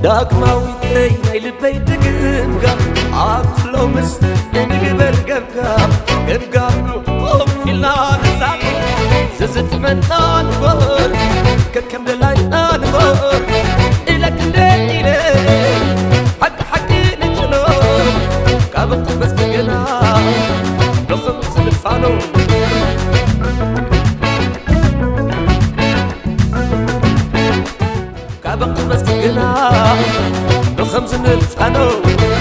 ዳግማዊት ናይ ልበይ ድግምጋም ኣክሎ ምስ እንግበር ገብጋም ገብጋም ቆፊልና ንዛቅ ዝዝጥመና ንበር ከከም ደላይና ንበር ኢለክ እንደ ኢለ ሓቂ ሓቂ ንጭኖ ካብቲ መስገና ንኽም ዝልፋኖ ካብቲ መስገና نخمز نفعنو